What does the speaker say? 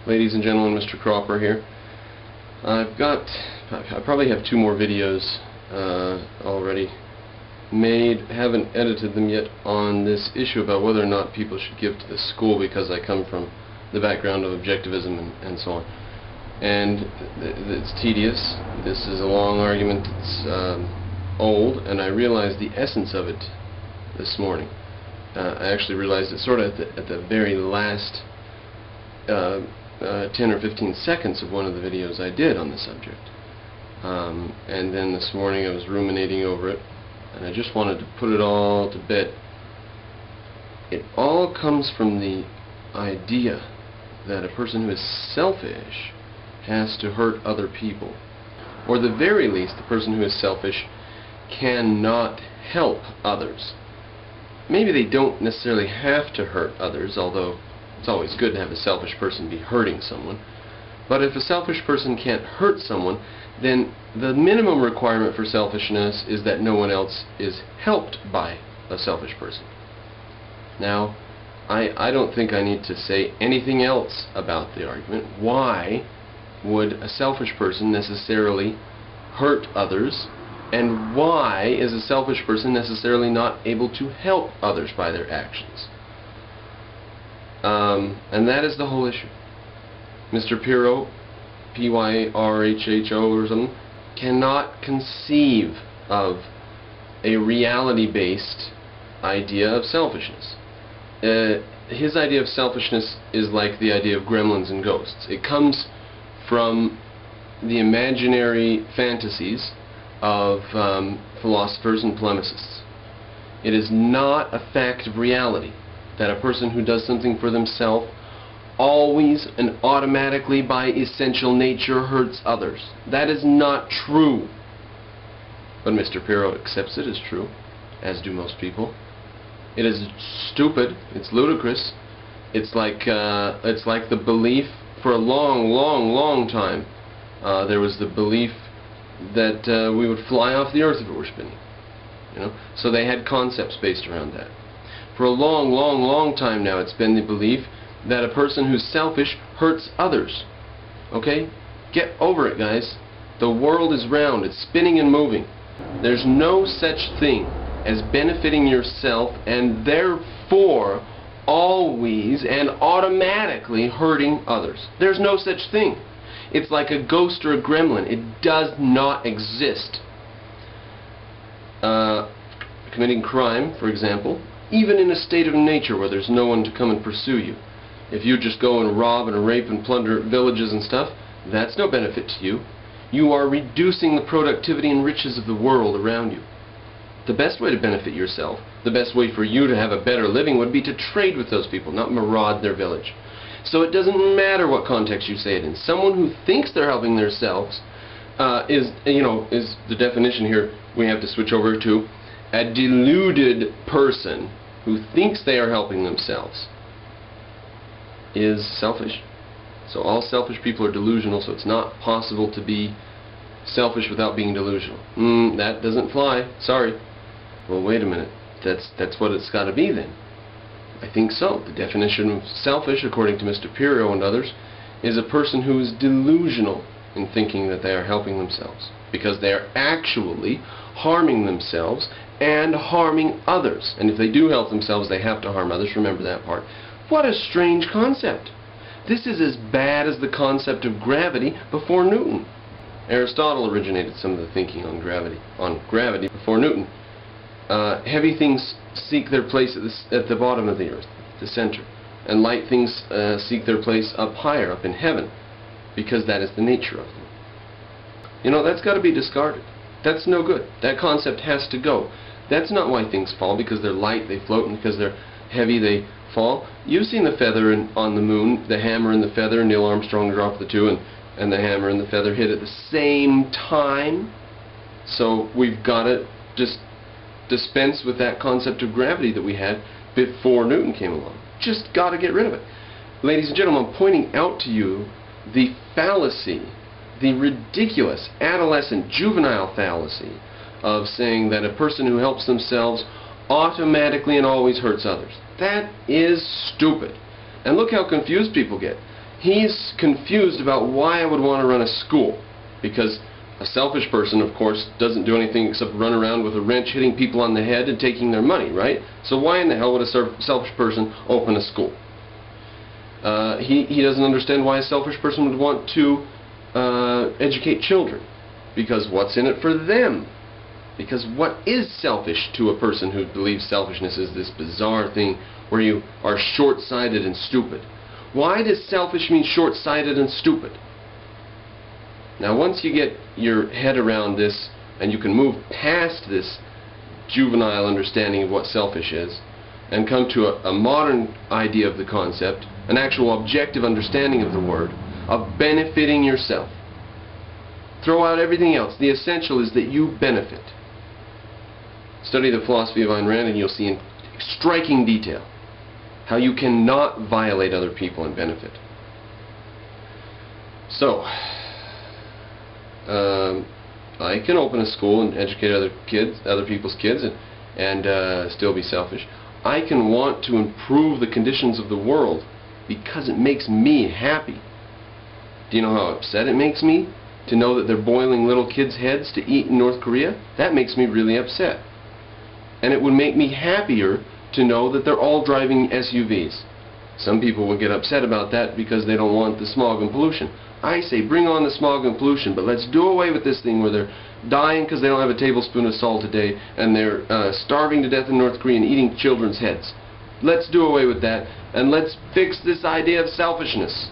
Ladies and gentlemen, Mr. Cropper here. I probably have 2 more videos already made, haven't edited them yet, on this issue about whether or not people should give to the school, because I come from the background of objectivism and so on. And it's tedious. This is a long argument. It's old, and I realized the essence of it this morning. I actually realized it sort of at the very last 10 or 15 seconds of one of the videos I did on the subject. And then this morning I was ruminating over it, and I just wanted to put it all to bed. It all comes from the idea that a person who is selfish has to hurt other people. Or at the very least, the person who is selfish cannot help others. Maybe they don't necessarily have to hurt others, although it's always good to have a selfish person be hurting someone. But if a selfish person can't hurt someone, then the minimum requirement for selfishness is that no one else is helped by a selfish person. Now, I don't think I need to say anything else about the argument. Why would a selfish person necessarily hurt others? And why is a selfish person necessarily not able to help others by their actions? And that is the whole issue. Mr. Pirro, P-Y-R-H-H-O or something, cannot conceive of a reality-based idea of selfishness. His idea of selfishness is like the idea of gremlins and ghosts. It comes from the imaginary fantasies of philosophers and polemicists. It is not a fact of reality that a person who does something for themselves always and automatically by essential nature hurts others. That is not true. But Mr. Pirro accepts it as true, as do most people. It is stupid. It's ludicrous. It's like the belief for a long time. There was the belief that we would fly off the earth if it were spinning. So they had concepts based around that. For a long time now, it's been the belief that a person who's selfish hurts others. Okay? Get over it, guys. The world is round. It's spinning and moving. There's no such thing as benefiting yourself and therefore always and automatically hurting others. There's no such thing. It's like a ghost or a gremlin. It does not exist. Committing crime, for example, even in a state of nature where there's no one to come and pursue you. If you just go and rob and rape and plunder villages and stuff, that's no benefit to you. You are reducing the productivity and riches of the world around you. The best way to benefit yourself, the best way for you to have a better living would be to trade with those people, not maraud their village. So it doesn't matter what context you say it in. Someone who thinks they're helping themselves is the definition here we have to switch over to. A deluded person who thinks they are helping themselves is selfish. So all selfish people are delusional, so it's not possible to be selfish without being delusional. That doesn't fly. Sorry. Well, wait a minute. That's what it's got to be then. I think so. The definition of selfish, according to Mr. Pirro and others, is a person who is delusional in thinking that they are helping themselves, because they are actually harming themselves and harming others. And if they do help themselves, they have to harm others. Remember that part. What a strange concept. This is as bad as the concept of gravity before Newton. Aristotle originated some of the thinking on gravity before Newton. Heavy things seek their place at the bottom of the earth, the center, and light things seek their place up higher, up in heaven, because that is the nature of them. That's got to be discarded. That's no good. That concept has to go. That's not why things fall, because they're light, they float, and because they're heavy, they fall. You've seen the feather on the moon, the hammer and the feather. Neil Armstrong dropped the two, and the hammer and the feather hit at the same time. So we've got to just dispense with that concept of gravity that we had before Newton came along. Just got to get rid of it. Ladies and gentlemen, I'm pointing out to you the fallacy, the ridiculous adolescent juvenile fallacy of saying that a person who helps themselves automatically and always hurts others. That is stupid. And look how confused people get. He's confused about why I would want to run a school, because a selfish person, of course, doesn't do anything except run around with a wrench hitting people on the head and taking their money, right? So why in the hell would a selfish person open a school? He doesn't understand why a selfish person would want to educate children, because what's in it for them? Because what is selfish to a person who believes selfishness is this bizarre thing where you are short-sighted and stupid? Why does selfish mean short-sighted and stupid? Now, once you get your head around this and you can move past this juvenile understanding of what selfish is and come to a modern idea of the concept, an actual objective understanding of the word, of benefiting yourself. Throw out everything else. The essential is that you benefit. Study the philosophy of Ayn Rand and you'll see in striking detail how you cannot violate other people and benefit. So, I can open a school and educate other people's kids, and still be selfish. I can want to improve the conditions of the world because it makes me happy. Do you know how upset it makes me to know that they're boiling little kids' heads to eat in North Korea? That makes me really upset. And it would make me happier to know that they're all driving SUVs. Some people will get upset about that because they don't want the smog and pollution. I say bring on the smog and pollution, but let's do away with this thing where they're dying because they don't have a tablespoon of salt a day and they're starving to death in North Korea and eating children's heads. Let's do away with that, and let's fix this idea of selfishness.